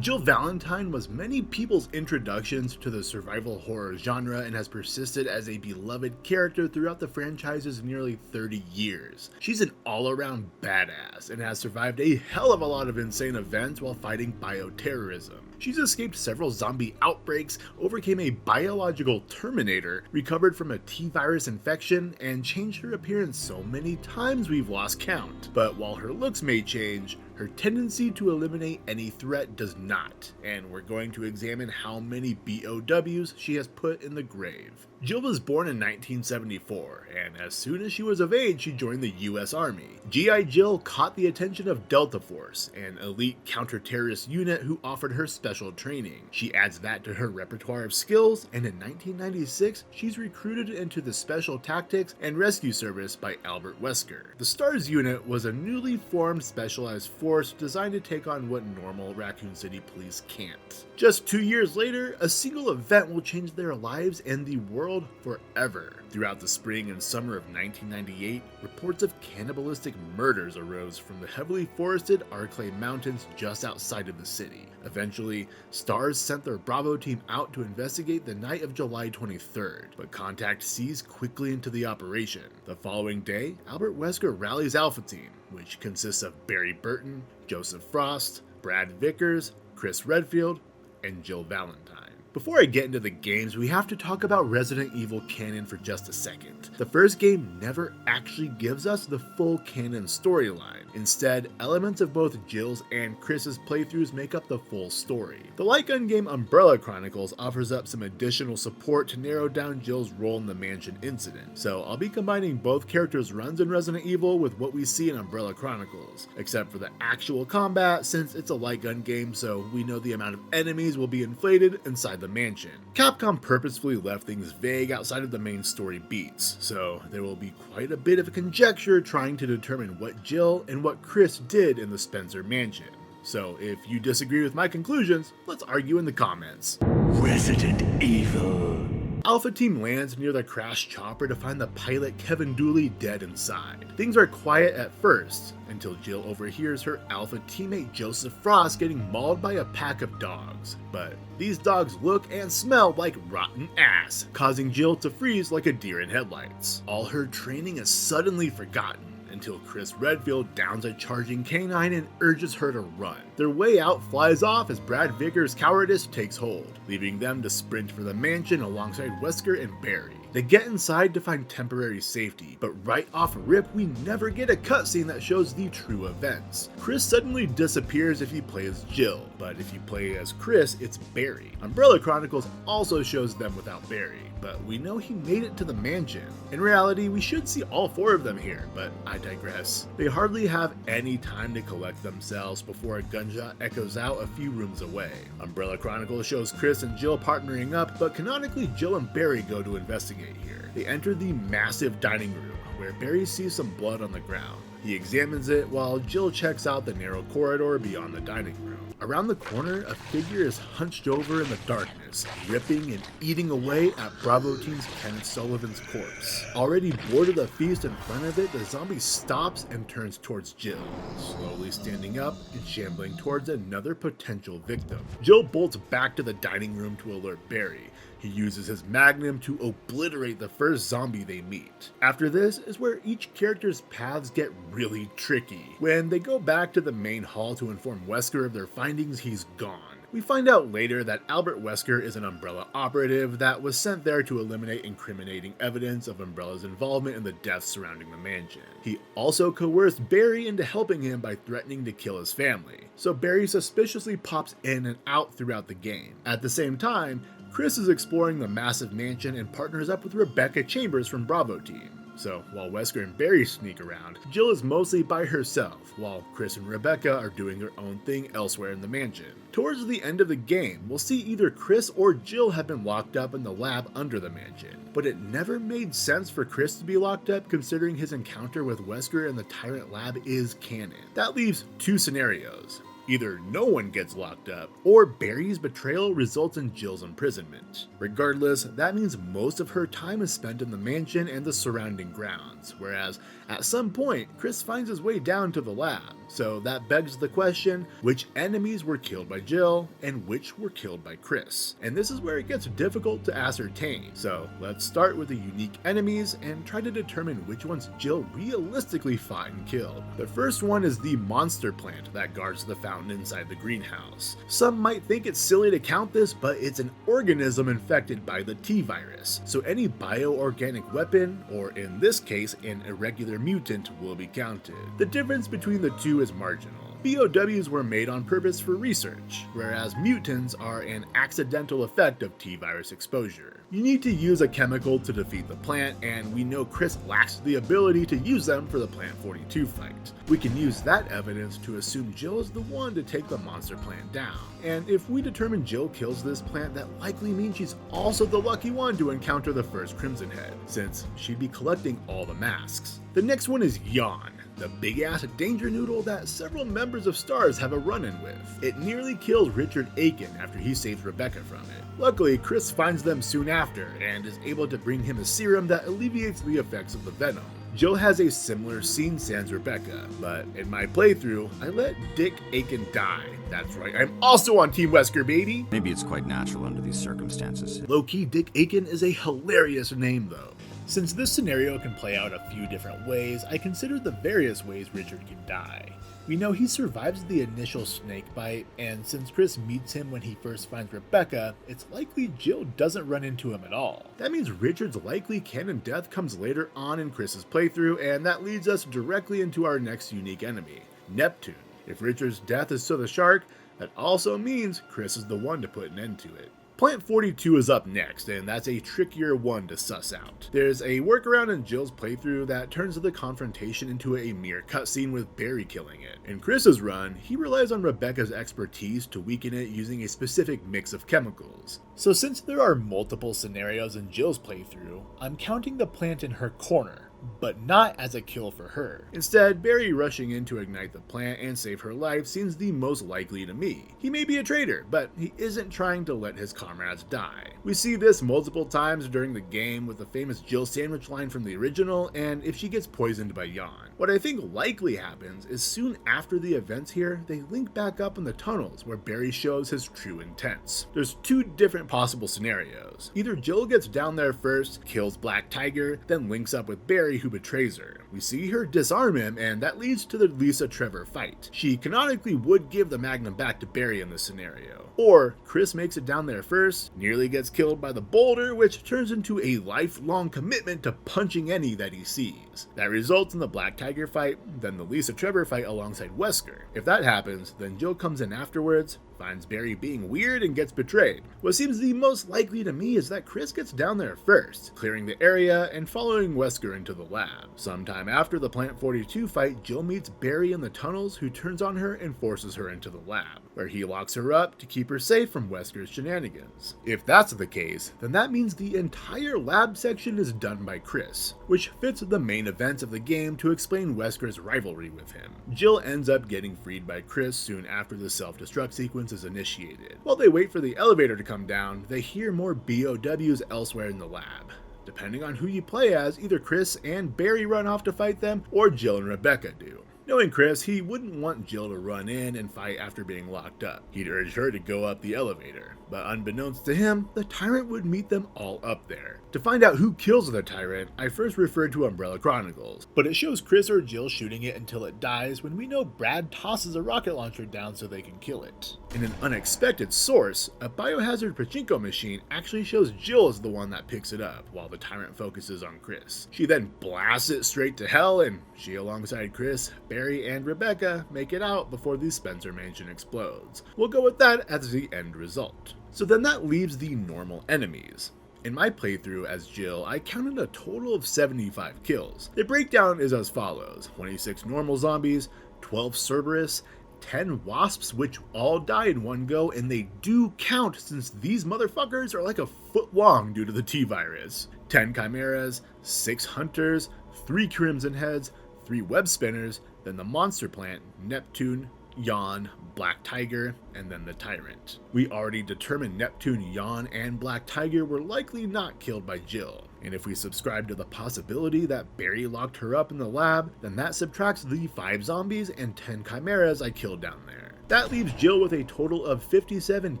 Jill Valentine was many people's introductions to the survival horror genre and has persisted as a beloved character throughout the franchise's nearly 30 years. She's an all-around badass and has survived a hell of a lot of insane events while fighting bioterrorism. She's escaped several zombie outbreaks, overcame a biological Terminator, recovered from a T-virus infection, and changed her appearance so many times we've lost count. But while her looks may change, her tendency to eliminate any threat does not, and we're going to examine how many BOWs she has put in the grave. Jill was born in 1974, and as soon as she was of age, she joined the US Army. G.I. Jill caught the attention of Delta Force, an elite counter-terrorist unit who offered her special training. She adds that to her repertoire of skills, and in 1996, she's recruited into the Special Tactics and Rescue Service by Albert Wesker. The STARS unit was a newly formed specialized force designed to take on what normal Raccoon City police can't. Just 2 years later, a single event will change their lives and the world forever. Throughout the spring and summer of 1998, reports of cannibalistic murders arose from the heavily forested Arklay Mountains just outside of the city. Eventually, STARS sent their Bravo team out to investigate the night of July 23rd, but contact seized quickly into the operation. The following day, Albert Wesker rallies Alpha Team, which consists of Barry Burton, Joseph Frost, Brad Vickers, Chris Redfield, and Jill Valentine. Before I get into the games, we have to talk about Resident Evil canon for just a second. The first game never actually gives us the full canon storyline. Instead, elements of both Jill's and Chris's playthroughs make up the full story. The light gun game Umbrella Chronicles offers up some additional support to narrow down Jill's role in the mansion incident, so I'll be combining both characters' runs in Resident Evil with what we see in Umbrella Chronicles, except for the actual combat since it's a light gun game, so we know the amount of enemies will be inflated inside the mansion. Capcom purposefully left things vague outside of the main story beats, so there will be quite a bit of conjecture trying to determine what Jill and what Chris did in the Spencer mansion. So if you disagree with my conclusions, let's argue in the comments. Resident Evil. Alpha Team lands near the crashed chopper to find the pilot Kevin Dooley dead inside. Things are quiet at first, until Jill overhears her Alpha teammate Joseph Frost getting mauled by a pack of dogs. But these dogs look and smell like rotten ass, causing Jill to freeze like a deer in headlights. All her training is suddenly forgotten, until Chris Redfield downs a charging canine and urges her to run. Their way out flies off as Brad Vickers' cowardice takes hold, leaving them to sprint for the mansion alongside Wesker and Barry. They get inside to find temporary safety, but right off rip, we never get a cutscene that shows the true events. Chris suddenly disappears if you play as Jill, but if you play as Chris, it's Barry. Umbrella Chronicles also shows them without Barry, but we know he made it to the mansion. In reality, we should see all four of them here, but I digress. They hardly have any time to collect themselves before a gunshot echoes out a few rooms away. Umbrella Chronicles shows Chris and Jill partnering up, but canonically Jill and Barry go to investigate here. They enter the massive dining room, where Barry sees some blood on the ground. He examines it while Jill checks out the narrow corridor beyond the dining room. Around the corner, a figure is hunched over in the darkness, ripping and eating away at Bravo Team's Kenneth Sullivan's corpse. Already bored of the feast in front of it, the zombie stops and turns towards Jill, slowly standing up and shambling towards another potential victim. Jill bolts back to the dining room to alert Barry. He uses his magnum to obliterate the first zombie they meet. After this is where each character's paths get really tricky. When they go back to the main hall to inform Wesker of their findings, he's gone. We find out later that Albert Wesker is an Umbrella operative that was sent there to eliminate incriminating evidence of Umbrella's involvement in the deaths surrounding the mansion. He also coerced Barry into helping him by threatening to kill his family, so Barry suspiciously pops in and out throughout the game. At the same time, Chris is exploring the massive mansion and partners up with Rebecca Chambers from Bravo Team. So while Wesker and Barry sneak around, Jill is mostly by herself, while Chris and Rebecca are doing their own thing elsewhere in the mansion. Towards the end of the game, we'll see either Chris or Jill have been locked up in the lab under the mansion, but it never made sense for Chris to be locked up considering his encounter with Wesker in the Tyrant lab is canon. That leaves two scenarios. Either no one gets locked up, or Barry's betrayal results in Jill's imprisonment. Regardless, that means most of her time is spent in the mansion and the surrounding grounds, whereas at some point, Chris finds his way down to the lab. So that begs the question, which enemies were killed by Jill and which were killed by Chris? And this is where it gets difficult to ascertain. So let's start with the unique enemies and try to determine which ones Jill realistically fought and killed. The first one is the monster plant that guards the fountain inside the greenhouse. Some might think it's silly to count this, but it's an organism infected by the T-virus. So any bioorganic weapon, or in this case an irregular mutant, will be counted. The difference between the two is marginal. BOWs were made on purpose for research, whereas mutants are an accidental effect of T-virus exposure. You need to use a chemical to defeat the plant, and we know Chris lacks the ability to use them for the Plant 42 fight. We can use that evidence to assume Jill is the one to take the monster plant down. And if we determine Jill kills this plant, that likely means she's also the lucky one to encounter the first Crimson Head, since she'd be collecting all the masks. The next one is Yawn, the big-ass danger noodle that several members of STARS have a run-in with. It nearly kills Richard Aiken after he saves Rebecca from it. Luckily, Chris finds them soon after and is able to bring him a serum that alleviates the effects of the venom. Jill has a similar scene sans Rebecca, but in my playthrough, I let Dick Aiken die. That's right, I'm also on Team Wesker, baby! Maybe it's quite natural under these circumstances. Low-key, Dick Aiken is a hilarious name though. Since this scenario can play out a few different ways, I considered the various ways Richard can die. We know he survives the initial snake bite, and since Chris meets him when he first finds Rebecca, it's likely Jill doesn't run into him at all. That means Richard's likely canon death comes later on in Chris's playthrough, and that leads us directly into our next unique enemy, Neptune. If Richard's death is to the shark, that also means Chris is the one to put an end to it. Plant 42 is up next, and that's a trickier one to suss out. There's a workaround in Jill's playthrough that turns the confrontation into a mere cutscene with Barry killing it. In Chris's run, he relies on Rebecca's expertise to weaken it using a specific mix of chemicals. So since there are multiple scenarios in Jill's playthrough, I'm counting the plant in her corner, but not as a kill for her. Instead, Barry rushing in to ignite the plant and save her life seems the most likely to me. He may be a traitor, but he isn't trying to let his comrades die. We see this multiple times during the game with the famous Jill sandwich line from the original, and if she gets poisoned by Yawn. What I think likely happens is soon after the events here, they link back up in the tunnels where Barry shows his true intents. There's two different possible scenarios. Either Jill gets down there first, kills Black Tiger, then links up with Barry who betrays her. We see her disarm him, and that leads to the Lisa Trevor fight. She canonically would give the Magnum back to Barry in this scenario. Or Chris makes it down there first, nearly gets killed by the boulder, which turns into a lifelong commitment to punching any that he sees. That results in the Black Tiger fight, then the Lisa Trevor fight alongside Wesker. If that happens, then Jill comes in afterwards, finds Barry being weird, and gets betrayed. What seems the most likely to me is that Chris gets down there first, clearing the area and following Wesker into the lab. Sometime after the Plant 42 fight, Jill meets Barry in the tunnels, who turns on her and forces her into the lab, where he locks her up to keep her safe from Wesker's shenanigans. If that's the case, then that means the entire lab section is done by Chris, which fits the main events of the game to explain Wesker's rivalry with him. Jill ends up getting freed by Chris soon after the self-destruct sequence is initiated. While they wait for the elevator to come down, they hear more BOWs elsewhere in the lab. Depending on who you play as, either Chris and Barry run off to fight them, or Jill and Rebecca do. Knowing Chris, he wouldn't want Jill to run in and fight after being locked up. He'd urge her to go up the elevator. But unbeknownst to him, the Tyrant would meet them all up there. To find out who kills the Tyrant, I first referred to Umbrella Chronicles, but it shows Chris or Jill shooting it until it dies when we know Brad tosses a rocket launcher down so they can kill it. In an unexpected source, a biohazard pachinko machine actually shows Jill as the one that picks it up, while the Tyrant focuses on Chris. She then blasts it straight to hell, and she alongside Chris, Barry, and Rebecca make it out before the Spencer Mansion explodes. We'll go with that as the end result. So then that leaves the normal enemies. In my playthrough as Jill, I counted a total of 75 kills. The breakdown is as follows: 26 normal zombies, 12 Cerberus, 10 wasps, which all die in one go, and they do count since these motherfuckers are like a foot long due to the T-virus, 10 chimeras, 6 hunters, 3 crimson heads, 3 web spinners, then the monster plant, Neptune, Yawn, Black Tiger, and then the Tyrant. We already determined Neptune, Yawn, and Black Tiger were likely not killed by Jill. And if we subscribe to the possibility that Barry locked her up in the lab, then that subtracts the 5 zombies and 10 chimeras I killed down there. That leaves Jill with a total of 57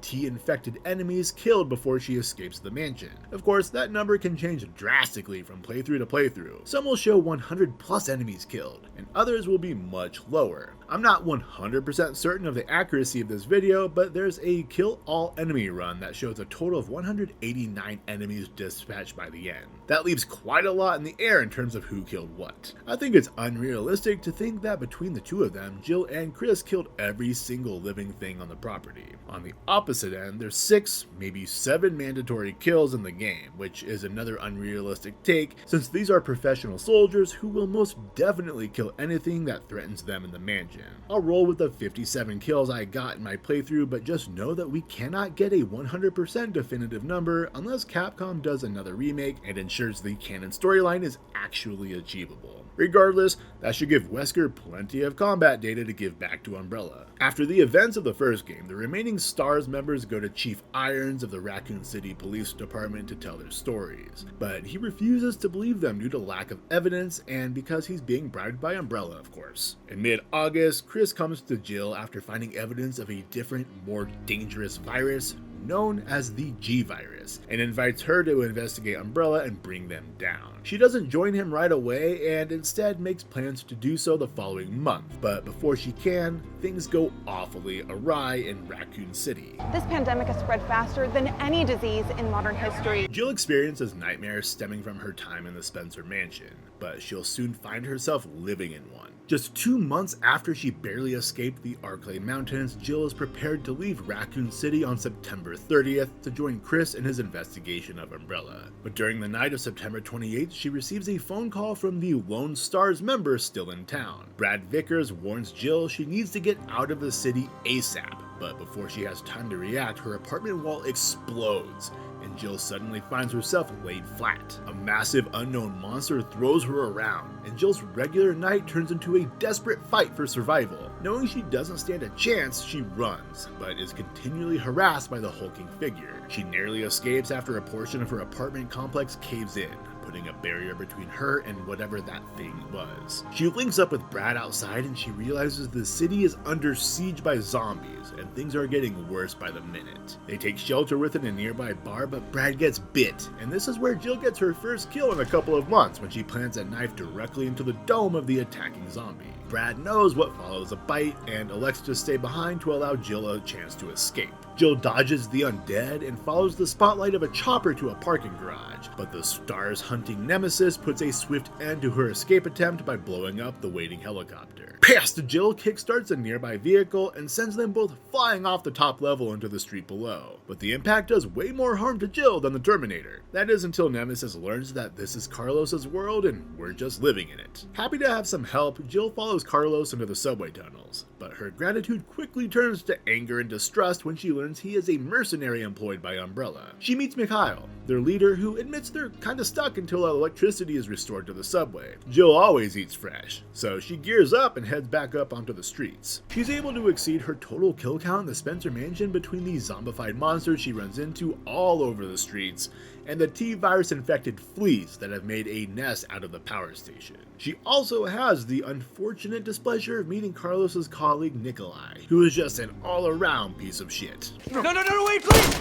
T-infected enemies killed before she escapes the mansion. Of course, that number can change drastically from playthrough to playthrough. Some will show 100 plus enemies killed, and others will be much lower. I'm not 100% certain of the accuracy of this video, but there's a kill all enemy run that shows a total of 189 enemies dispatched by the end. That leaves quite a lot in the air in terms of who killed what. I think it's unrealistic to think that between the two of them, Jill and Chris killed every single living thing on the property. On the opposite end, there's 6, maybe 7 mandatory kills in the game, which is another unrealistic take since these are professional soldiers who will most definitely kill anything that threatens them in the mansion. I'll roll with the 57 kills I got in my playthrough, but just know that we cannot get a 100% definitive number unless Capcom does another remake and ensures the canon storyline is actually achievable. Regardless, that should give Wesker plenty of combat data to give back to Umbrella. After the events of the first game, the remaining STARS members go to Chief Irons of the Raccoon City Police Department to tell their stories, but he refuses to believe them due to lack of evidence and because he's being bribed by Umbrella, of course. In mid-August, Chris comes to Jill after finding evidence of a different, more dangerous virus known as the G virus, and invites her to investigate Umbrella and bring them down. She doesn't join him right away and instead makes plans to do so the following month, but before she can, things go awfully awry in Raccoon City. This pandemic has spread faster than any disease in modern history. Jill experiences nightmares stemming from her time in the Spencer mansion, but she'll soon find herself living in one. Just 2 months after she barely escaped the Arklay Mountains, Jill is prepared to leave Raccoon City on September 30th to join Chris in his investigation of Umbrella. But during the night of September 28th, she receives a phone call from the Lone Stars member still in town. Brad Vickers warns Jill she needs to get out of the city ASAP, but before she has time to react, her apartment wall explodes, and Jill suddenly finds herself laid flat. A massive unknown monster throws her around, and Jill's regular night turns into a desperate fight for survival. Knowing she doesn't stand a chance, she runs, but is continually harassed by the hulking figure. She narrowly escapes after a portion of her apartment complex caves in, putting a barrier between her and whatever that thing was. She links up with Brad outside and she realizes the city is under siege by zombies and things are getting worse by the minute. They take shelter within a nearby bar, but Brad gets bit, and this is where Jill gets her first kill in a couple of months when she plants a knife directly into the dome of the attacking zombie. Brad knows what follows a bite and elects to stay behind to allow Jill a chance to escape. Jill dodges the undead and follows the spotlight of a chopper to a parking garage, but the STARS hunting nemesis puts a swift end to her escape attempt by blowing up the waiting helicopter. Past Jill kickstarts a nearby vehicle and sends them both flying off the top level into the street below, but the impact does way more harm to Jill than the Terminator. That is until Nemesis learns that this is Carlos's world and we're just living in it. Happy to have some help, Jill follows Carlos into the subway tunnels, but her gratitude quickly turns to anger and distrust when she learns he is a mercenary employed by Umbrella. She meets Mikhail, their leader, who admits they're kinda stuck until electricity is restored to the subway. Jill always eats fresh, so she gears up and heads back up onto the streets. She's able to exceed her total kill count in the Spencer mansion between the zombified monsters she runs into all over the streets and the T-virus infected fleas that have made a nest out of the power station. She also has the unfortunate displeasure of meeting Carlos's colleague Nikolai, who is just an all-around piece of shit. No, wait, please!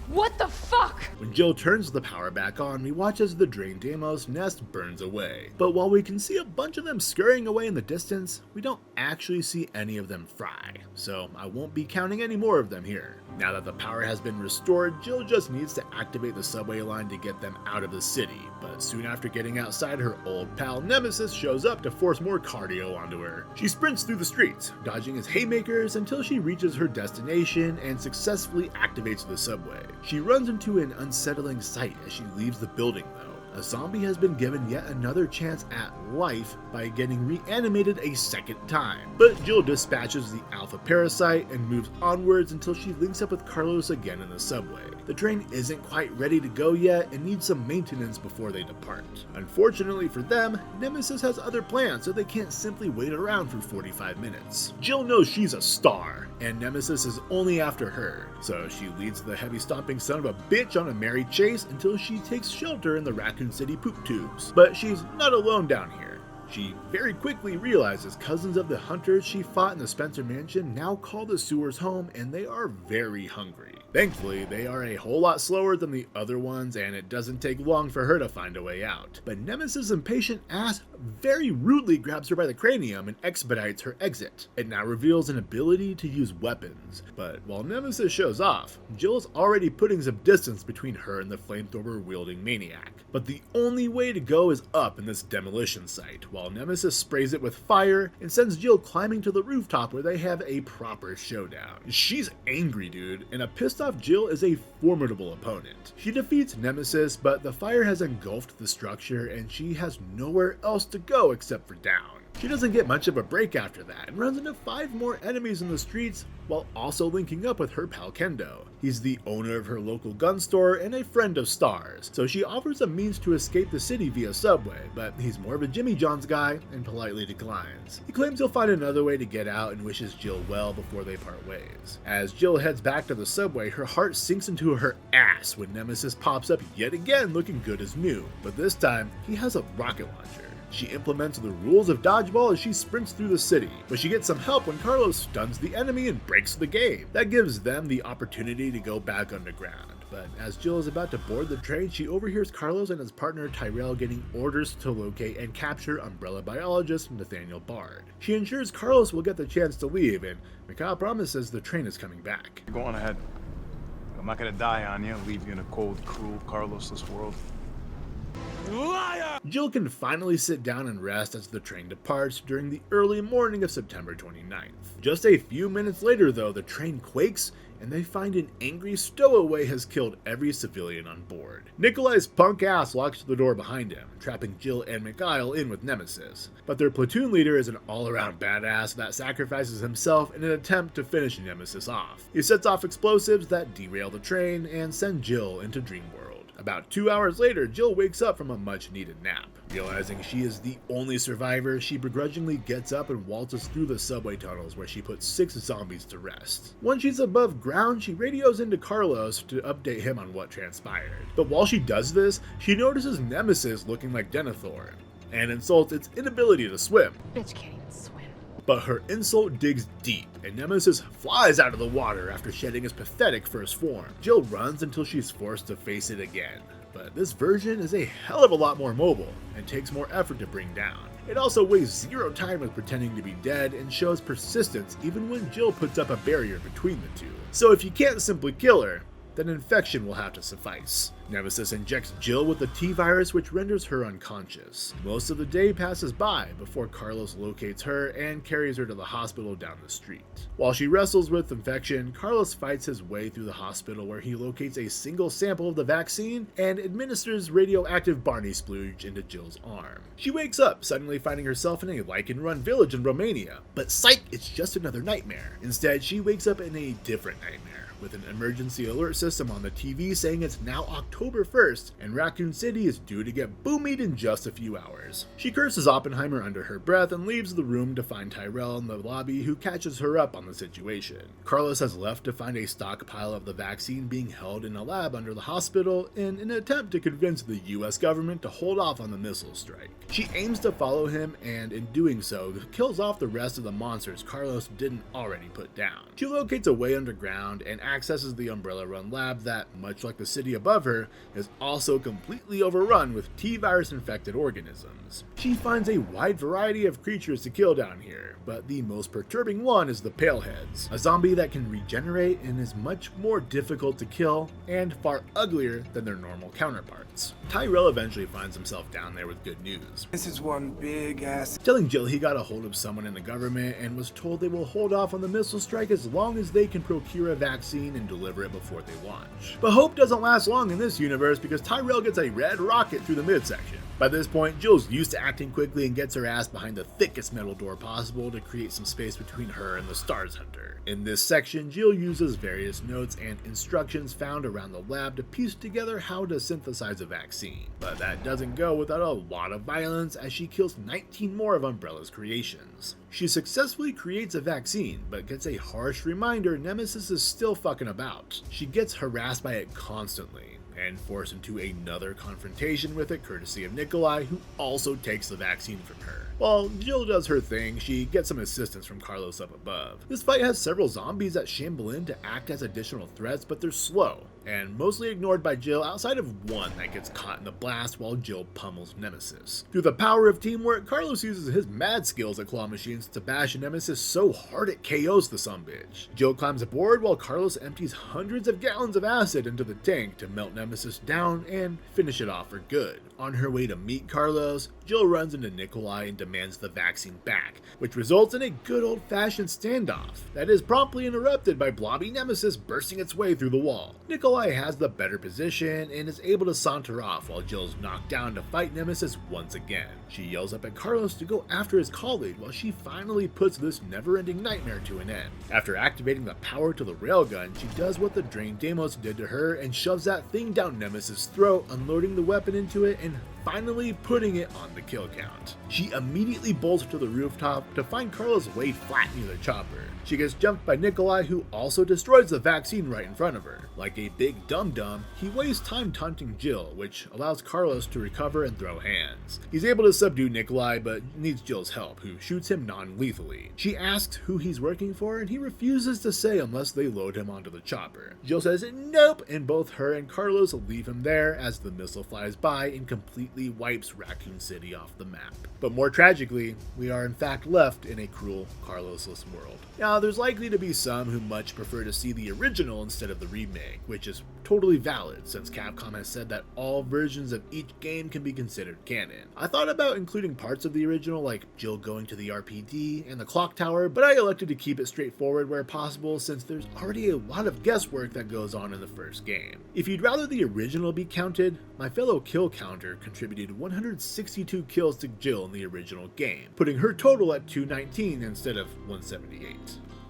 What the fuck? When Jill turns the power back on, we watch as the Drain Deimos nest burns away. But while we can see a bunch of them scurrying away in the distance, we don't actually see any of them fry, so I won't be counting any more of them here. Now that the power has been restored, Jill just needs to activate the subway line to get them out of the city, but soon after getting outside, her old pal Nemesis shows up to force more cardio onto her. She sprints through the streets, dodging his haymakers until she reaches her destination and successfully activates the subway. She runs into an unsettling sight as she leaves the building though. A zombie has been given yet another chance at life by getting reanimated a second time. But Jill dispatches the alpha parasite and moves onwards until she links up with Carlos again in the subway. The train isn't quite ready to go yet and needs some maintenance before they depart. Unfortunately for them, Nemesis has other plans, so they can't simply wait around for 45 minutes. Jill knows she's a star and Nemesis is only after her, so she leads the heavy stomping son of a bitch on a merry chase until she takes shelter in the Raccoon City poop tubes. But she's not alone down here. She very quickly realizes cousins of the hunters she fought in the Spencer Mansion now call the sewers home, and they are very hungry. Thankfully, they are a whole lot slower than the other ones, and it doesn't take long for her to find a way out. But Nemesis' impatient ass very rudely grabs her by the cranium and expedites her exit. It now reveals an ability to use weapons, but while Nemesis shows off, Jill is already putting some distance between her and the flamethrower-wielding maniac. But the only way to go is up in this demolition site, while Nemesis sprays it with fire and sends Jill climbing to the rooftop where they have a proper showdown. She's angry, dude, and a pissed off Jill is a formidable opponent. She defeats Nemesis, but the fire has engulfed the structure and she has nowhere else to go except for down. She doesn't get much of a break after that and runs into 5 more enemies in the streets while also linking up with her pal Kendo. He's the owner of her local gun store and a friend of Star's, so she offers a means to escape the city via subway, but he's more of a Jimmy John's guy and politely declines. He claims he'll find another way to get out and wishes Jill well before they part ways. As Jill heads back to the subway, her heart sinks into her ass when Nemesis pops up yet again looking good as new, but this time he has a rocket launcher. She implements the rules of dodgeball as she sprints through the city, but she gets some help when Carlos stuns the enemy and breaks the game. That gives them the opportunity to go back underground. But as Jill is about to board the train, she overhears Carlos and his partner Tyrell getting orders to locate and capture Umbrella biologist Nathaniel Bard. She ensures Carlos will get the chance to leave, and Mikhail promises the train is coming back. Go on ahead. I'm not gonna die on you, leave you in a cold, cruel, Carlosless world. Liar! Jill can finally sit down and rest as the train departs during the early morning of September 29th. Just a few minutes later though, the train quakes and they find an angry stowaway has killed every civilian on board. Nikolai's punk ass locks the door behind him, trapping Jill and Mikhail in with Nemesis. But their platoon leader is an all-around badass that sacrifices himself in an attempt to finish Nemesis off. He sets off explosives that derail the train and send Jill into Dream World. About 2 hours later, Jill wakes up from a much-needed nap. Realizing she is the only survivor, she begrudgingly gets up and waltzes through the subway tunnels where she puts 6 zombies to rest. Once she's above ground, she radios into Carlos to update him on what transpired. But while she does this, she notices Nemesis looking like Denethor, and insults its inability to swim. Bitch can't even swim. But her insult digs deep, and Nemesis flies out of the water after shedding his pathetic first form. Jill runs until she's forced to face it again, but this version is a hell of a lot more mobile, and takes more effort to bring down. It also wastes 0 time with pretending to be dead, and shows persistence even when Jill puts up a barrier between the two. So if you can't simply kill her, then infection will have to suffice. Nemesis injects Jill with the T-virus, which renders her unconscious. Most of the day passes by before Carlos locates her and carries her to the hospital down the street. While she wrestles with infection, Carlos fights his way through the hospital where he locates a single sample of the vaccine and administers radioactive Barney splooge into Jill's arm. She wakes up, suddenly finding herself in a lichen-run village in Romania. But psych, it's just another nightmare. Instead, she wakes up in a different nightmare, with an emergency alert system on the TV saying it's now October 1st, and Raccoon City is due to get boomied in just a few hours. She curses Oppenheimer under her breath and leaves the room to find Tyrell in the lobby, who catches her up on the situation. Carlos has left to find a stockpile of the vaccine being held in a lab under the hospital in an attempt to convince the US government to hold off on the missile strike. She aims to follow him, and in doing so, kills off the rest of the monsters Carlos didn't already put down. She locates a way underground and accesses the Umbrella Run lab that, much like the city above her, is also completely overrun with T-virus infected organisms. She finds a wide variety of creatures to kill down here, but the most perturbing one is the Paleheads, a zombie that can regenerate and is much more difficult to kill and far uglier than their normal counterparts. Tyrell eventually finds himself down there with good news. This is one big ass. Telling Jill he got a hold of someone in the government and was told they will hold off on the missile strike as long as they can procure a vaccine and deliver it before they launch. But hope doesn't last long in this universe because Tyrell gets a red rocket through the midsection. By this point, Jill's used to acting quickly and gets her ass behind the thickest metal door possible to create some space between her and the Stars Hunter. In this section, Jill uses various notes and instructions found around the lab to piece together how to synthesize a vaccine. But that doesn't go without a lot of violence as she kills 19 more of Umbrella's creations. She successfully creates a vaccine, but gets a harsh reminder Nemesis is still fucking about. She gets harassed by it constantly, and forced into another confrontation with it courtesy of Nikolai, who also takes the vaccine from her. While Jill does her thing, she gets some assistance from Carlos up above. This fight has several zombies that shamble in to act as additional threats, but they're slow, and mostly ignored by Jill outside of one that gets caught in the blast while Jill pummels Nemesis. Through the power of teamwork, Carlos uses his mad skills at claw machines to bash Nemesis so hard it KOs the sumbitch. Jill climbs aboard while Carlos empties hundreds of gallons of acid into the tank to melt Nemesis down and finish it off for good. On her way to meet Carlos, Jill runs into Nikolai and demands the vaccine back, which results in a good old-fashioned standoff that is promptly interrupted by blobby Nemesis bursting its way through the wall. Nikolai has the better position and is able to saunter off while Jill's knocked down to fight Nemesis once again. She yells up at Carlos to go after his colleague while she finally puts this never-ending nightmare to an end. After activating the power to the railgun, she does what the Drain Deimos did to her and shoves that thing down Nemesis' throat, unloading the weapon into it and finally putting it on the kill count. She immediately bolts to the rooftop to find Carlos laid flat near the chopper. She gets jumped by Nikolai, who also destroys the vaccine right in front of her. Like a big dum-dum, he wastes time taunting Jill, which allows Carlos to recover and throw hands. He's able to subdue Nikolai, but needs Jill's help, who shoots him non-lethally. She asks who he's working for, and he refuses to say unless they load him onto the chopper. Jill says nope, and both her and Carlos leave him there as the missile flies by and completely wipes Raccoon City off the map. But more tragically, we are in fact left in a cruel, Carlosless world. Now, there's likely to be some who much prefer to see the original instead of the remake, which is totally valid since Capcom has said that all versions of each game can be considered canon. I thought about including parts of the original like Jill going to the RPD and the clock tower, but I elected to keep it straightforward where possible since there's already a lot of guesswork that goes on in the first game. If you'd rather the original be counted, my fellow kill counter contributed 162 kills to Jill in the original game, putting her total at 219 instead of 178.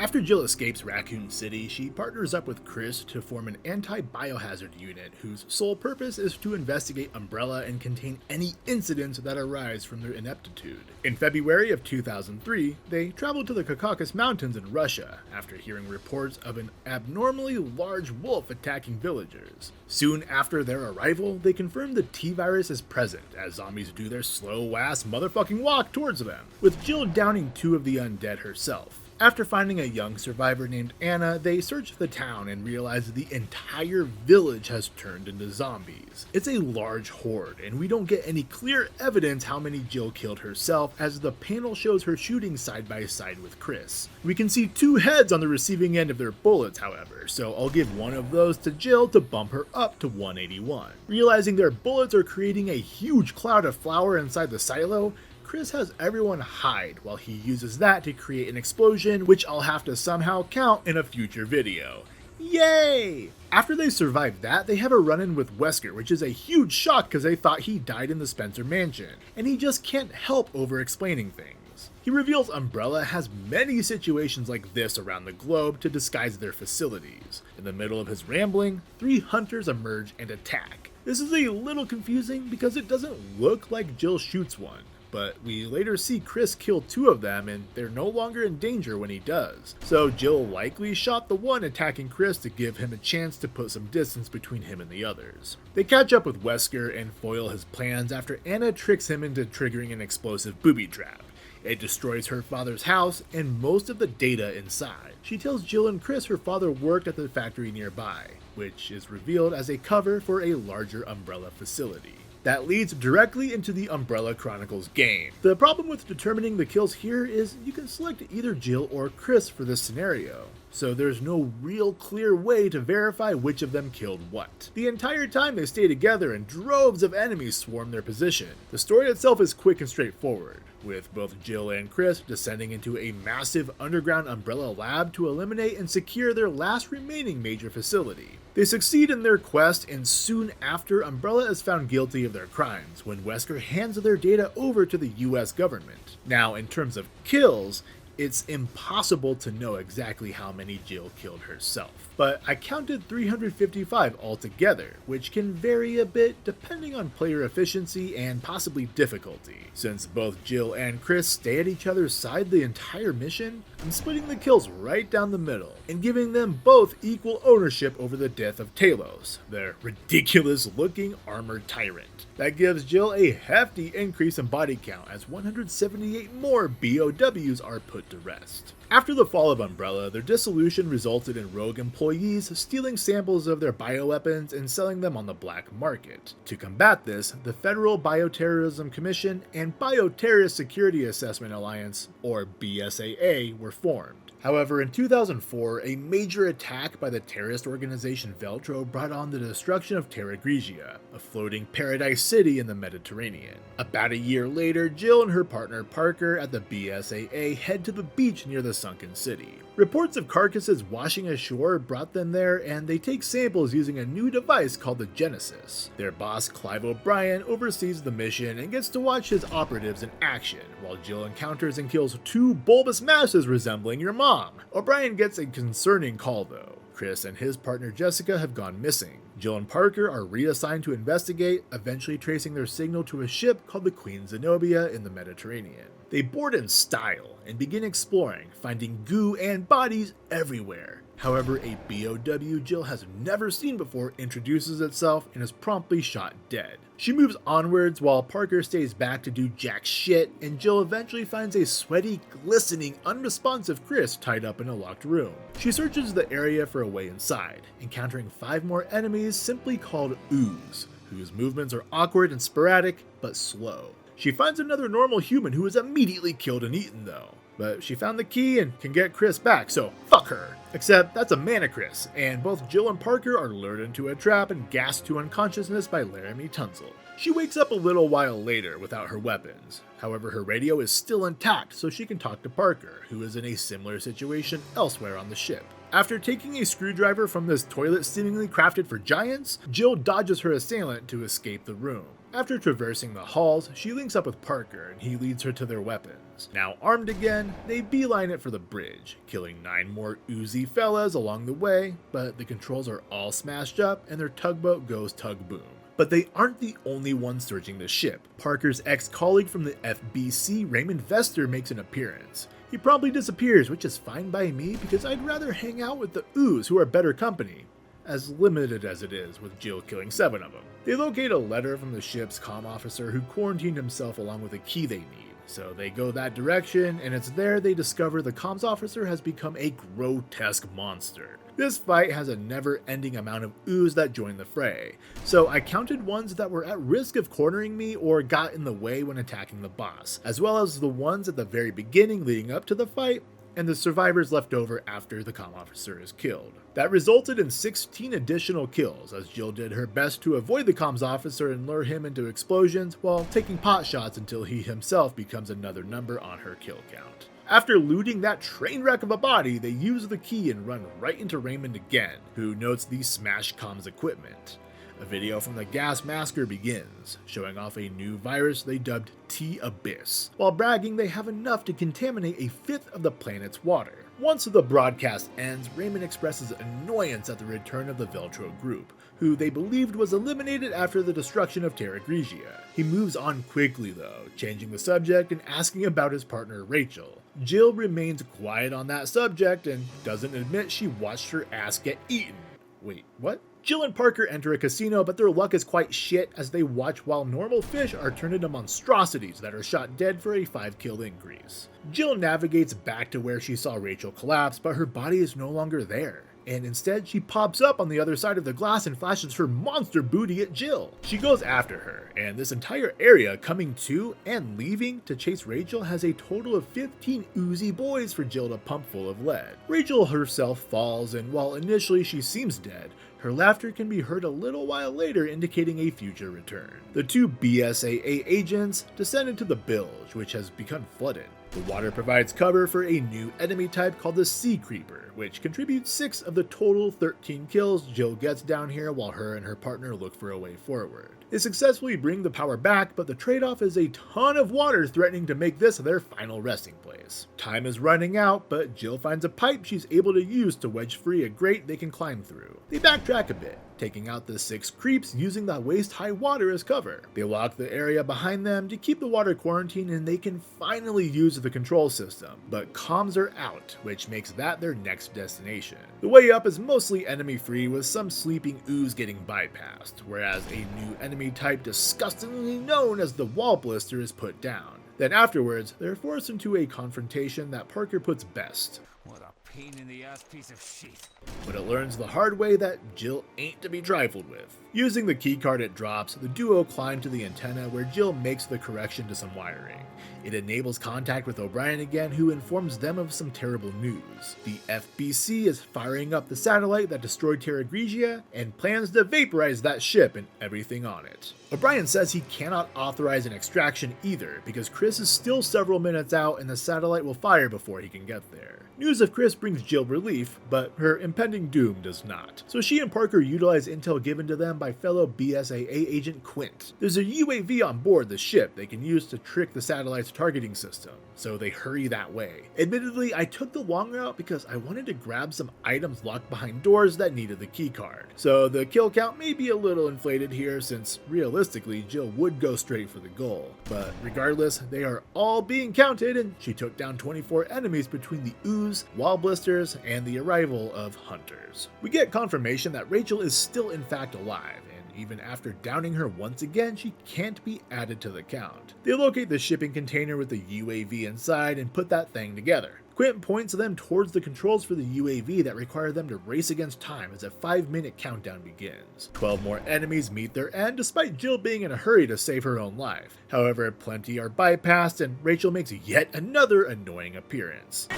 After Jill escapes Raccoon City, she partners up with Chris to form an anti-biohazard unit whose sole purpose is to investigate Umbrella and contain any incidents that arise from their ineptitude. In February of 2003, they traveled to the Caucasus Mountains in Russia after hearing reports of an abnormally large wolf attacking villagers. Soon after their arrival, they confirmed the T-virus is present as zombies do their slow-ass motherfucking walk towards them, with Jill downing 2 of the undead herself. After finding a young survivor named Anna, they search the town and realize the entire village has turned into zombies. It's a large horde, and we don't get any clear evidence how many Jill killed herself, as the panel shows her shooting side by side with Chris. We can see 2 heads on the receiving end of their bullets, however, so I'll give one of those to Jill to bump her up to 181. Realizing their bullets are creating a huge cloud of flour inside the silo, Chris has everyone hide while he uses that to create an explosion, which I'll have to somehow count in a future video. Yay! After they survive that, they have a run-in with Wesker, which is a huge shock because they thought he died in the Spencer mansion, and he just can't help over-explaining things. He reveals Umbrella has many situations like this around the globe to disguise their facilities. In the middle of his rambling, 3 hunters emerge and attack. This is a little confusing because it doesn't look like Jill shoots one, but we later see Chris kill 2 of them and they're no longer in danger when he does. So Jill likely shot the one attacking Chris to give him a chance to put some distance between him and the others. They catch up with Wesker and foil his plans after Anna tricks him into triggering an explosive booby trap. It destroys her father's house and most of the data inside. She tells Jill and Chris her father worked at the factory nearby, which is revealed as a cover for a larger Umbrella facility. That leads directly into the Umbrella Chronicles game. The problem with determining the kills here is you can select either Jill or Chris for this scenario, so there's no real clear way to verify which of them killed what. The entire time they stay together and droves of enemies swarm their position. The story itself is quick and straightforward, with both Jill and Chris descending into a massive underground Umbrella lab to eliminate and secure their last remaining major facility. They succeed in their quest, and soon after, Umbrella is found guilty of their crimes when Wesker hands their data over to the US government. Now, in terms of kills, It's impossible to know exactly how many Jill killed herself, but I counted 355 altogether, which can vary a bit depending on player efficiency and possibly difficulty. Since both Jill and Chris stay at each other's side the entire mission, I'm splitting the kills right down the middle and giving them both equal ownership over the death of Talos, their ridiculous looking armored tyrant. That gives Jill a hefty increase in body count as 178 more BOWs are put to rest. After the fall of Umbrella, their dissolution resulted in rogue employees stealing samples of their bioweapons and selling them on the black market. To combat this, the Federal Bioterrorism Commission and Bioterrorist Security Assessment Alliance, or BSAA, were formed. However, in 2004, a major attack by the terrorist organization Veltro brought on the destruction of Terra Grigia, a floating paradise city in the Mediterranean. About a year later, Jill and her partner Parker at the BSAA head to the beach near the sunken city. Reports of carcasses washing ashore brought them there, and they take samples using a new device called the Genesis. Their boss, Clive O'Brien, oversees the mission and gets to watch his operatives in action, while Jill encounters and kills two bulbous masses resembling your mom. O'Brien gets a concerning call though. Chris and his partner Jessica have gone missing. Jill and Parker are reassigned to investigate, eventually tracing their signal to a ship called the Queen Zenobia in the Mediterranean. They board in style and begin exploring, finding goo and bodies everywhere. However, a BOW Jill has never seen before introduces itself and is promptly shot dead. She moves onwards while Parker stays back to do jack shit, and Jill eventually finds a sweaty, glistening, unresponsive Chris tied up in a locked room. She searches the area for a way inside, encountering 5 more enemies simply called Ooze, whose movements are awkward and sporadic, but slow. She finds another normal human who is immediately killed and eaten though. But she found the key and can get Chris back, so fuck her. Except that's a mana Chris, and both Jill and Parker are lured into a trap and gassed to unconsciousness by Laramie Tunzel. She wakes up a little while later without her weapons. However, her radio is still intact, so she can talk to Parker, who is in a similar situation elsewhere on the ship. After taking a screwdriver from this toilet seemingly crafted for giants, Jill dodges her assailant to escape the room. After traversing the halls, she links up with Parker and he leads her to their weapons. Now armed again, they beeline it for the bridge, killing 9 more oozy fellas along the way, but the controls are all smashed up and their tugboat goes tug-boom. But they aren't the only ones searching the ship. Parker's ex-colleague from the FBC, Raymond Vester, makes an appearance. He promptly disappears, which is fine by me because I'd rather hang out with the Ooze, who are better company, as limited as it is with Jill killing 7 of them. They locate a letter from the ship's comm officer who quarantined himself along with a key they need. So they go that direction, and it's there they discover the comms officer has become a grotesque monster. This fight has a never-ending amount of ooze that join the fray, so I counted ones that were at risk of cornering me or got in the way when attacking the boss, as well as the ones at the very beginning leading up to the fight, and the survivors left over after the comm officer is killed. That resulted in 16 additional kills, as Jill did her best to avoid the comms officer and lure him into explosions while taking pot shots until he himself becomes another number on her kill count. After looting that train wreck of a body, they use the key and run right into Raymond again, who notes the smashed comms equipment. A video from the gas masker begins, showing off a new virus they dubbed T-Abyss, while bragging they have enough to contaminate a 1/5 of the planet's water. Once the broadcast ends, Raymond expresses annoyance at the return of the Veltro group, who they believed was eliminated after the destruction of Terra Grigia. He moves on quickly though, changing the subject and asking about his partner Rachel. Jill remains quiet on that subject and doesn't admit she watched her ass get eaten. Wait, what? Jill and Parker enter a casino, but their luck is quite shit as they watch while normal fish are turned into monstrosities that are shot dead for a 5-kill increase. Jill navigates back to where she saw Rachel collapse, but her body is no longer there. And instead, she pops up on the other side of the glass and flashes her monster booty at Jill. She goes after her, and this entire area coming to and leaving to chase Rachel has a total of 15 oozy boys for Jill to pump full of lead. Rachel herself falls, and while initially she seems dead, her laughter can be heard a little while later, indicating a future return. The 2 BSAA agents descend into the bilge, which has become flooded. The water provides cover for a new enemy type called the Sea Creeper, which contributes 6 of the total 13 kills Jill gets down here while her and her partner look for a way forward. They successfully bring the power back, but the trade-off is a ton of water threatening to make this their final resting place. Time is running out, but Jill finds a pipe she's able to use to wedge free a grate they can climb through. They backtrack a bit, taking out the 6 creeps using the waist-high water as cover. They lock the area behind them to keep the water quarantined, and they can finally use the control system, but comms are out, which makes that their next destination. The way up is mostly enemy-free, with some sleeping ooze getting bypassed, whereas a new enemy type disgustingly known as the Wall Blister is put down. Then afterwards, they're forced into a confrontation that Parker puts best. What a pain in the ass piece of shit. But it learns the hard way that Jill ain't to be trifled with. Using the keycard it drops, the duo climb to the antenna where Jill makes the correction to some wiring. It enables contact with O'Brien again, who informs them of some terrible news. The FBC is firing up the satellite that destroyed Terra Grigia and plans to vaporize that ship and everything on it. O'Brien says he cannot authorize an extraction either because Chris is still several minutes out and the satellite will fire before he can get there. News of Chris brings Jill relief, but her impending doom does not. So she and Parker utilize intel given to them by fellow BSAA agent Quint. There's a UAV on board the ship they can use to trick the satellite's targeting system, so they hurry that way. Admittedly, I took the long route because I wanted to grab some items locked behind doors that needed the keycard. So the kill count may be a little inflated here since realistically Jill would go straight for the goal. But regardless, they are all being counted and she took down 24 enemies between the ooze, wall blisters, and the arrival of hunters. We get confirmation that Rachel is still in fact alive, and even after downing her once again, she can't be added to the count. They locate the shipping container with the UAV inside and put that thing together. Quint points them towards the controls for the UAV that require them to race against time as a 5-minute countdown begins. 12 more enemies meet their end despite Jill being in a hurry to save her own life. However, plenty are bypassed and Rachel makes yet another annoying appearance.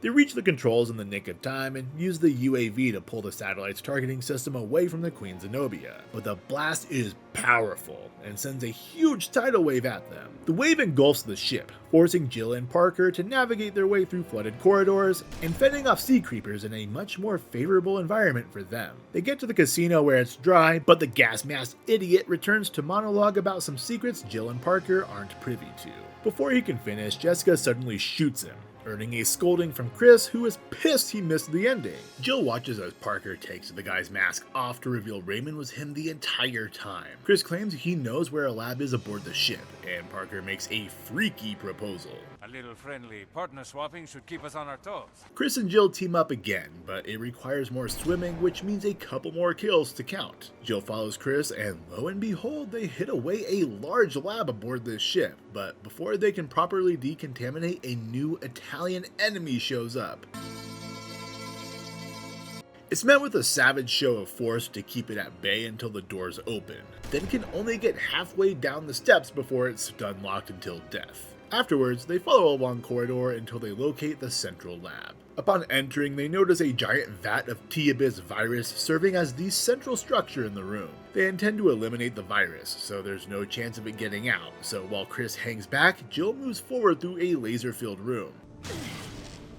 They reach the controls in the nick of time and use the UAV to pull the satellite's targeting system away from the Queen Zenobia. But the blast is powerful and sends a huge tidal wave at them. The wave engulfs the ship, forcing Jill and Parker to navigate their way through flooded corridors and fending off sea creepers in a much more favorable environment for them. They get to the casino where it's dry, but the gas-masked idiot returns to monologue about some secrets Jill and Parker aren't privy to. Before he can finish, Jessica suddenly shoots him, earning a scolding from Chris, who is pissed he missed the ending. Jill watches as Parker takes the guy's mask off to reveal Raymond was him the entire time. Chris claims he knows where a lab is aboard the ship, and Parker makes a freaky proposal. A little friendly partner swapping should keep us on our toes. Chris and Jill team up again, but it requires more swimming, which means a couple more kills to count. Jill follows Chris, and lo and behold, they hit away a large lab aboard this ship, but before they can properly decontaminate, a new Italian enemy shows up. It's met with a savage show of force to keep it at bay until the doors open, then can only get halfway down the steps before it's stun-locked until death. Afterwards, they follow a long corridor until they locate the central lab. Upon entering, they notice a giant vat of T-Abyss virus serving as the central structure in the room. They intend to eliminate the virus, so there's no chance of it getting out, so while Chris hangs back, Jill moves forward through a laser-filled room.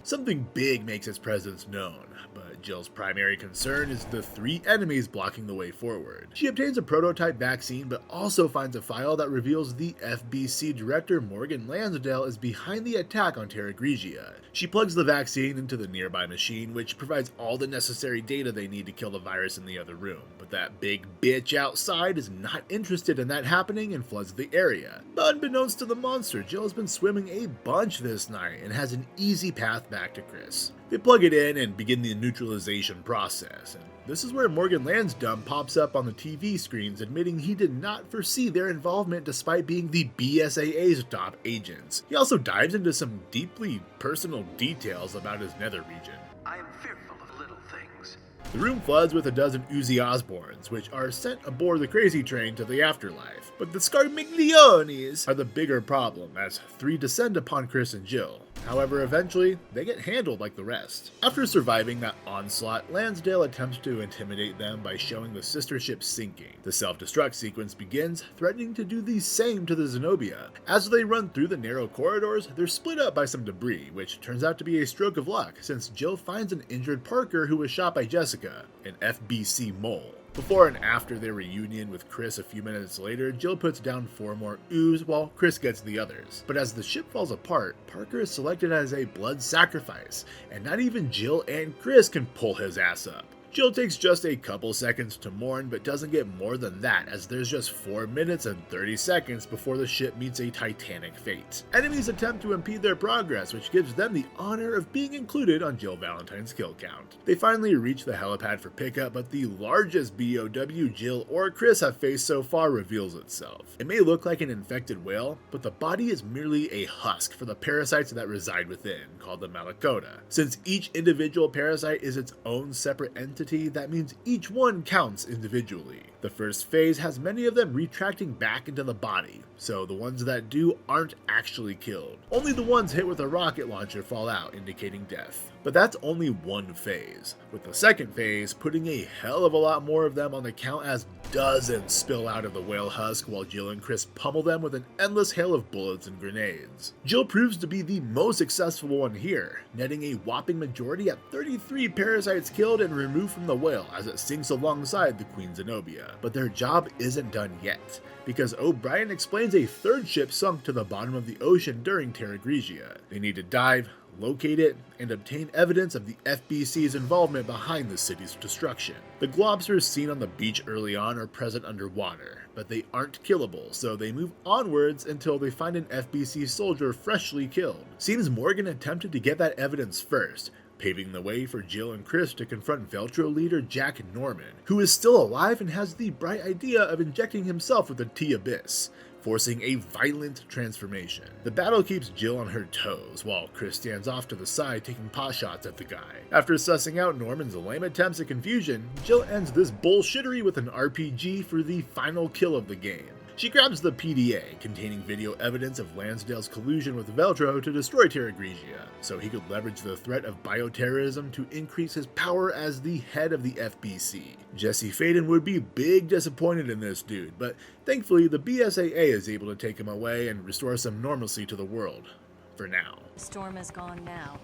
Something big makes its presence known, but Jill's primary concern is the 3 enemies blocking the way forward. She obtains a prototype vaccine, but also finds a file that reveals the FBC director Morgan Lansdale is behind the attack on Terra Grigia. She plugs the vaccine into the nearby machine, which provides all the necessary data they need to kill the virus in the other room. But that big bitch outside is not interested in that happening and floods the area. But unbeknownst to the monster, Jill has been swimming a bunch this night and has an easy path back to Chris. They plug it in and begin the neutralization process, and this is where Morgan Lansdale pops up on the TV screens admitting he did not foresee their involvement despite being the BSAA's top agents. He also dives into some deeply personal details about his nether region. I am fearful of little things. The room floods with a dozen Uzi Osborns, which are sent aboard the crazy train to the afterlife. But the Scarmiglionis are the bigger problem, as 3 descend upon Chris and Jill. However, eventually, they get handled like the rest. After surviving that onslaught, Lansdale attempts to intimidate them by showing the sister ship sinking. The self-destruct sequence begins, threatening to do the same to the Zenobia. As they run through the narrow corridors, they're split up by some debris, which turns out to be a stroke of luck, since Jill finds an injured Parker who was shot by Jessica, an FBC mole. Before and after their reunion with Chris a few minutes later, Jill puts down 4 more ooze while Chris gets the others. But as the ship falls apart, Parker is selected as a blood sacrifice, and not even Jill and Chris can pull his ass up. Jill takes just a couple seconds to mourn, but doesn't get more than that, as there's just 4 minutes and 30 seconds before the ship meets a titanic fate. Enemies attempt to impede their progress, which gives them the honor of being included on Jill Valentine's kill count. They finally reach the helipad for pickup, but the largest BOW Jill or Chris have faced so far reveals itself. It may look like an infected whale, but the body is merely a husk for the parasites that reside within, called the Malakota. Since each individual parasite is its own separate entity, that means each one counts individually. The first phase has many of them retracting back into the body, so the ones that do aren't actually killed. Only the ones hit with a rocket launcher fall out, indicating death. But that's only one phase, with the second phase putting a hell of a lot more of them on the count as dozens spill out of the whale husk while Jill and Chris pummel them with an endless hail of bullets and grenades. Jill proves to be the most successful one here, netting a whopping majority at 33 parasites killed and removed from the whale as it sinks alongside the Queen Zenobia. But their job isn't done yet, because O'Brien explains a third ship sunk to the bottom of the ocean during Terra Grigia. They need to dive, locate it, and obtain evidence of the FBC's involvement behind the city's destruction. The globsters seen on the beach early on are present underwater, but they aren't killable, so they move onwards until they find an FBC soldier freshly killed. Seems Morgan attempted to get that evidence first, paving the way for Jill and Chris to confront Veltro leader Jack Norman, who is still alive and has the bright idea of injecting himself with the T-Abyss, forcing a violent transformation. The battle keeps Jill on her toes, while Chris stands off to the side taking pot shots at the guy. After sussing out Norman's lame attempts at confusion, Jill ends this bullshittery with an RPG for the final kill of the game. She grabs the PDA, containing video evidence of Lansdale's collusion with Veltro to destroy Terra Grigia, so he could leverage the threat of bioterrorism to increase his power as the head of the FBC. Jesse Faden would be big disappointed in this dude, but thankfully the BSAA is able to take him away and restore some normalcy to the world. For now. The storm is gone now.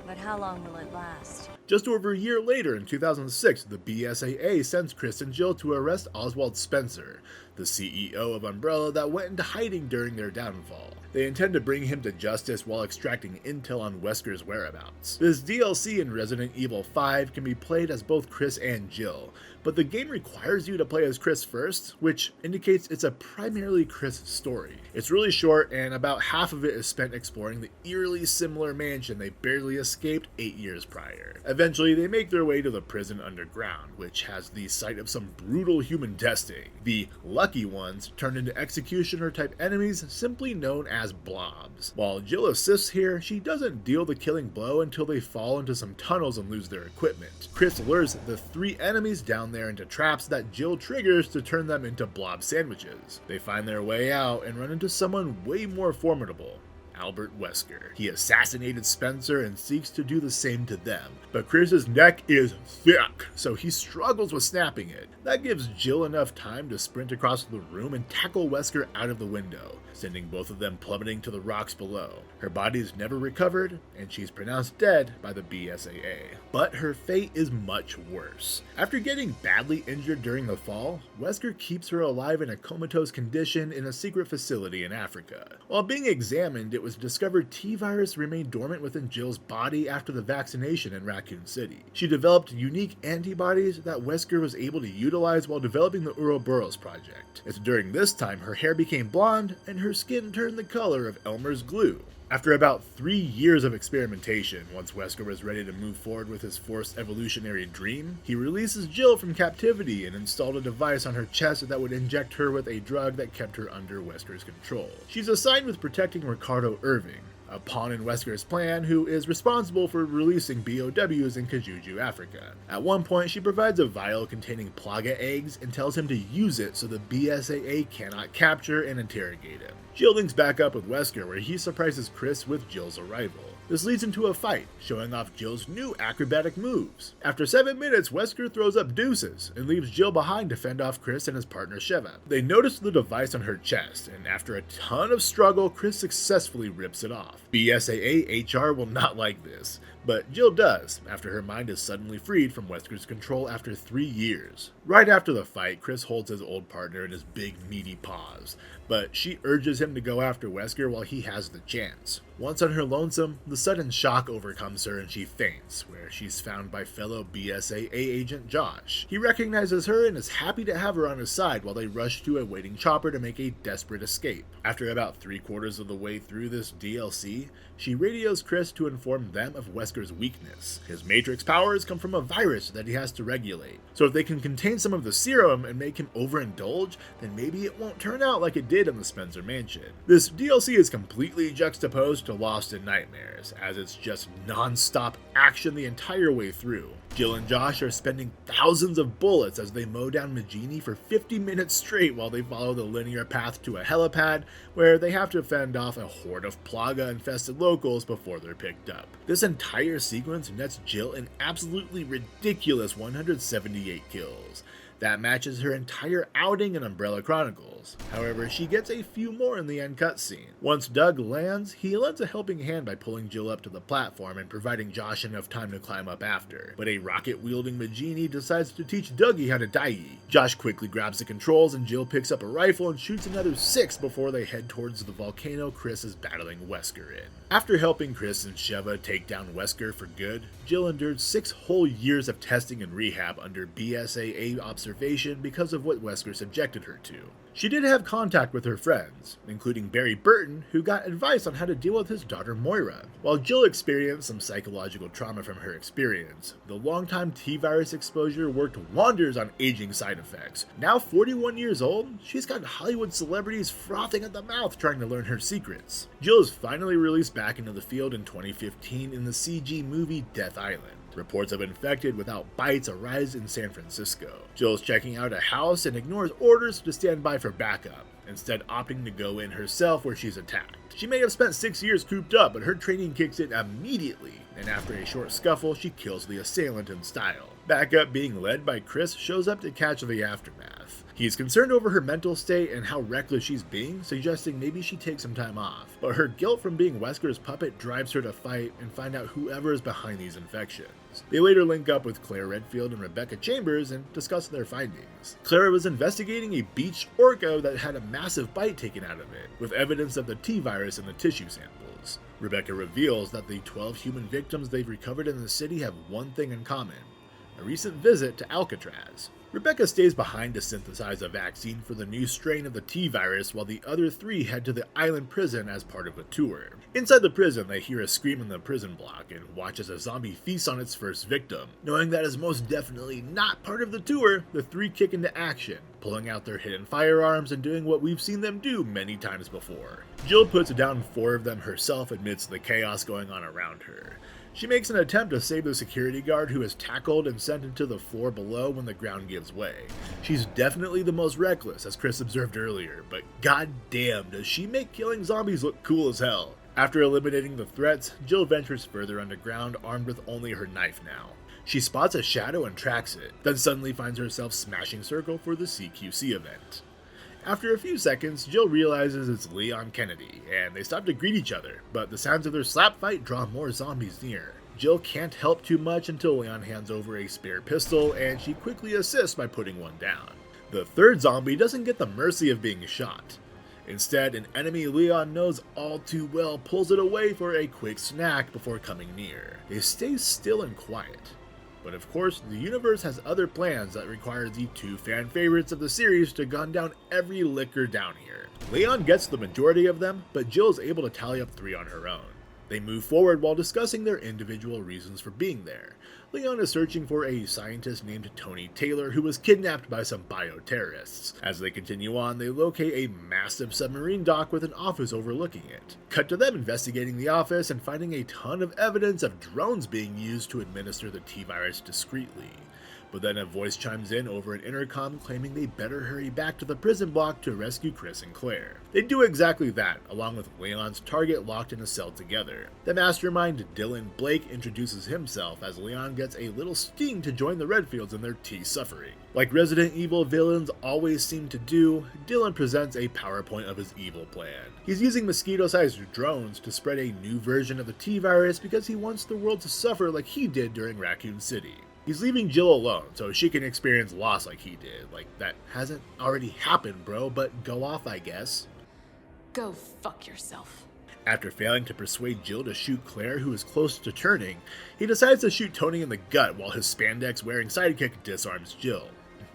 But how long will it last? Just over a year later, in 2006, the BSAA sends Chris and Jill to arrest Oswald Spencer, the CEO of Umbrella that went into hiding during their downfall. They intend to bring him to justice while extracting intel on Wesker's whereabouts. This DLC in Resident Evil 5 can be played as both Chris and Jill, but the game requires you to play as Chris first, which indicates it's a primarily Chris story. It's really short, and about half of it is spent exploring the eerily similar mansion they barely escaped 8 years prior. Eventually, they make their way to the prison underground, which has the site of some brutal human testing. The lucky ones turn into executioner-type enemies simply known as blobs. While Jill assists here, she doesn't deal the killing blow until they fall into some tunnels and lose their equipment. Chris lures the 3 enemies down there into traps that Jill triggers to turn them into blob sandwiches. They find their way out and run into someone way more formidable, Albert Wesker. He assassinated Spencer and seeks to do the same to them, but Chris's neck is thick, so he struggles with snapping it. That gives Jill enough time to sprint across the room and tackle Wesker out of the window, sending both of them plummeting to the rocks below. Her body is never recovered, and she's pronounced dead by the BSAA. But her fate is much worse. After getting badly injured during the fall, Wesker keeps her alive in a comatose condition in a secret facility in Africa. While being examined, it was discovered T-virus remained dormant within Jill's body after the vaccination in Raccoon City. She developed unique antibodies that Wesker was able to utilize while developing the Ouroboros project. It's during this time her hair became blonde and her skin turned the color of Elmer's glue. After about 3 years of experimentation, once Wesker was ready to move forward with his forced evolutionary dream, he releases Jill from captivity and installed a device on her chest that would inject her with a drug that kept her under Wesker's control. She's assigned with protecting Ricardo Irving, a pawn in Wesker's plan who is responsible for releasing BOWs in Kajuju, Africa. At one point, she provides a vial containing plaga eggs and tells him to use it so the BSAA cannot capture and interrogate him. Jill links back up with Wesker where he surprises Chris with Jill's arrival. This leads into a fight, showing off Jill's new acrobatic moves. After 7 minutes, Wesker throws up deuces and leaves Jill behind to fend off Chris and his partner Sheva. They notice the device on her chest, and after a ton of struggle, Chris successfully rips it off. BSAA HR will not like this, but Jill does, after her mind is suddenly freed from Wesker's control after 3 years. Right after the fight, Chris holds his old partner in his big meaty paws, but she urges him to go after Wesker while he has the chance. Once on her lonesome, the sudden shock overcomes her and she faints, where she's found by fellow BSAA agent Josh. He recognizes her and is happy to have her on his side while they rush to a waiting chopper to make a desperate escape. After about 3/4 of the way through this DLC, she radios Chris to inform them of Wesker's weakness. His matrix powers come from a virus that he has to regulate, so if they can contain some of the serum and make him overindulge, then maybe it won't turn out like it did in the Spencer Mansion. This DLC is completely juxtaposed to Lost in Nightmares, as it's just non-stop action the entire way through. Jill and Josh are spending thousands of bullets as they mow down Magini for 50 minutes straight while they follow the linear path to a helipad where they have to fend off a horde of plaga-infested locals before they're picked up. This entire sequence nets Jill an absolutely ridiculous 178 kills. That matches her entire outing in Umbrella Chronicles. However, she gets a few more in the end cutscene. Once Doug lands, he lends a helping hand by pulling Jill up to the platform and providing Josh enough time to climb up after. But a rocket-wielding Magini decides to teach Dougie how to die. Josh quickly grabs the controls and Jill picks up a rifle and shoots another 6 before they head towards the volcano Chris is battling Wesker in. After helping Chris and Sheva take down Wesker for good, Jill endured 6 whole years of testing and rehab under BSAA observation because of what Wesker subjected her to. She did have contact with her friends, including Barry Burton, who got advice on how to deal with his daughter Moira. While Jill experienced some psychological trauma from her experience, the longtime T-virus exposure worked wonders on aging side effects. Now 41 years old, she's got Hollywood celebrities frothing at the mouth trying to learn her secrets. Jill is finally released back into the field in 2015 in the CG movie Death Island. Reports of infected without bites arise in San Francisco. Jill is checking out a house and ignores orders to stand by for backup, instead opting to go in herself where she's attacked. She may have spent 6 years cooped up, but her training kicks in immediately, and after a short scuffle, she kills the assailant in style. Backup, being led by Chris, shows up to catch the aftermath. He's concerned over her mental state and how reckless she's being, suggesting maybe she takes some time off. But her guilt from being Wesker's puppet drives her to fight and find out whoever is behind these infections. They later link up with Claire Redfield and Rebecca Chambers and discuss their findings. Clara was investigating a beached orca that had a massive bite taken out of it, with evidence of the T-virus in the tissue samples. Rebecca reveals that the 12 human victims they've recovered in the city have one thing in common: a recent visit to Alcatraz. Rebecca stays behind to synthesize a vaccine for the new strain of the T-virus while the other 3 head to the island prison as part of a tour. Inside the prison, they hear a scream in the prison block and watch as a zombie feasts on its first victim. Knowing that is most definitely not part of the tour, the 3 kick into action, pulling out their hidden firearms and doing what we've seen them do many times before. Jill puts down 4 of them herself amidst the chaos going on around her. She makes an attempt to save the security guard who is tackled and sent into the floor below when the ground gives way. She's definitely the most reckless, as Chris observed earlier, but goddamn does she make killing zombies look cool as hell. After eliminating the threats, Jill ventures further underground armed with only her knife now. She spots a shadow and tracks it, then suddenly finds herself smashing circle for the CQC event. After a few seconds, Jill realizes it's Leon Kennedy, and they stop to greet each other, but the sounds of their slap fight draw more zombies near. Jill can't help too much until Leon hands over a spare pistol, and she quickly assists by putting one down. The 3rd zombie doesn't get the mercy of being shot. Instead, an enemy Leon knows all too well pulls it away for a quick snack before coming near. They stay still and quiet. But of course, the universe has other plans that require the 2 fan favorites of the series to gun down every licker down here. Leon gets the majority of them, but Jill is able to tally up 3 on her own. They move forward while discussing their individual reasons for being there. Leon is searching for a scientist named Tony Taylor who was kidnapped by some bioterrorists. As they continue on, they locate a massive submarine dock with an office overlooking it. Cut to them investigating the office and finding a ton of evidence of drones being used to administer the T-virus discreetly. But then a voice chimes in over an intercom claiming they better hurry back to the prison block to rescue Chris and Claire. They do exactly that, along with Leon's target locked in a cell together. The mastermind Dylan Blake introduces himself as Leon gets a little sting to join the Redfields in their T-suffering. Like Resident Evil villains always seem to do, Dylan presents a PowerPoint of his evil plan. He's using mosquito-sized drones to spread a new version of the T-virus because he wants the world to suffer like he did during Raccoon City. He's leaving Jill alone so she can experience loss like he did. Like, that hasn't already happened, bro, but go off, I guess. Go fuck yourself. After failing to persuade Jill to shoot Claire, who is close to turning, he decides to shoot Tony in the gut while his spandex-wearing sidekick disarms Jill.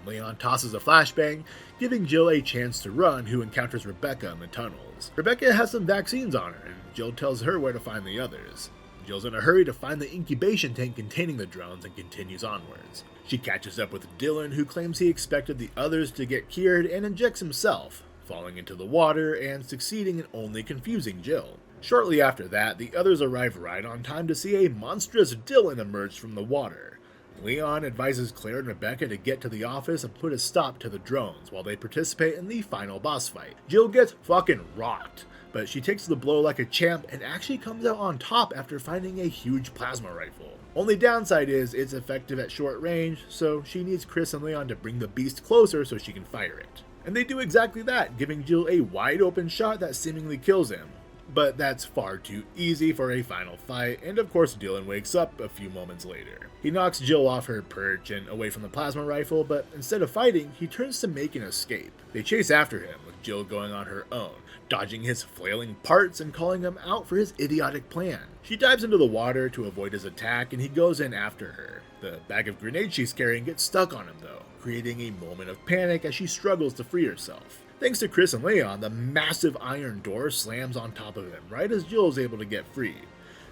Leon tosses a flashbang, giving Jill a chance to run, who encounters Rebecca in the tunnels. Rebecca has some vaccines on her, and Jill tells her where to find the others. Jill's in a hurry to find the incubation tank containing the drones and continues onwards. She catches up with Dylan, who claims he expected the others to get cured and injects himself, falling into the water and succeeding in only confusing Jill. Shortly after that, the others arrive right on time to see a monstrous Dylan emerge from the water. Leon advises Claire and Rebecca to get to the office and put a stop to the drones while they participate in the final boss fight. Jill gets fucking rocked, but she takes the blow like a champ and actually comes out on top after finding a huge plasma rifle. Only downside is it's effective at short range, so she needs Chris and Leon to bring the beast closer so she can fire it. And they do exactly that, giving Jill a wide open shot that seemingly kills him. But that's far too easy for a final fight, and of course Dylan wakes up a few moments later. He knocks Jill off her perch and away from the plasma rifle, but instead of fighting, he turns to make an escape. They chase after him, with Jill going on her own, dodging his flailing parts and calling him out for his idiotic plan. She dives into the water to avoid his attack, and he goes in after her. The bag of grenades she's carrying gets stuck on him though, creating a moment of panic as she struggles to free herself. Thanks to Chris and Leon, the massive iron door slams on top of him right as Jill is able to get free,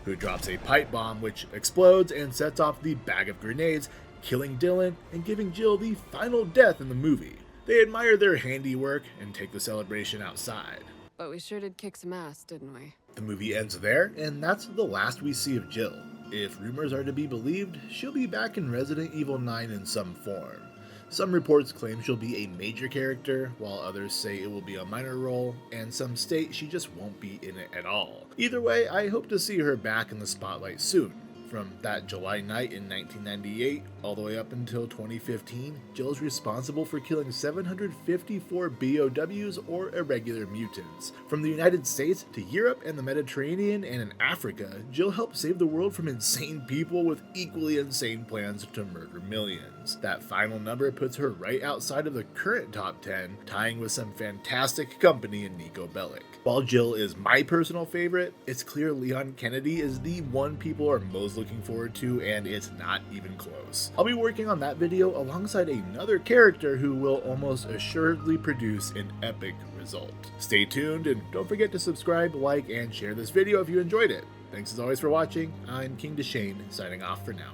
who drops a pipe bomb which explodes and sets off the bag of grenades, killing Dylan and giving Jill the final death in the movie. They admire their handiwork and take the celebration outside. But we sure did kick some ass, didn't we? The movie ends there, and that's the last we see of Jill. If rumors are to be believed, she'll be back in Resident Evil 9 in some form. Some reports claim she'll be a major character, while others say it will be a minor role, and some state she just won't be in it at all. Either way, I hope to see her back in the spotlight soon. From that July night in 1998 all the way up until 2015, Jill's responsible for killing 754 BOWs or irregular mutants. From the United States to Europe and the Mediterranean and in Africa, Jill helped save the world from insane people with equally insane plans to murder millions. That final number puts her right outside of the current top 10, tying with some fantastic company in Nico Bellic. While Jill is my personal favorite, it's clear Leon Kennedy is the one people are most looking forward to, and it's not even close. I'll be working on that video alongside another character who will almost assuredly produce an epic result. Stay tuned, and don't forget to subscribe, like, and share this video if you enjoyed it. Thanks as always for watching. I'm King Deschain, signing off for now.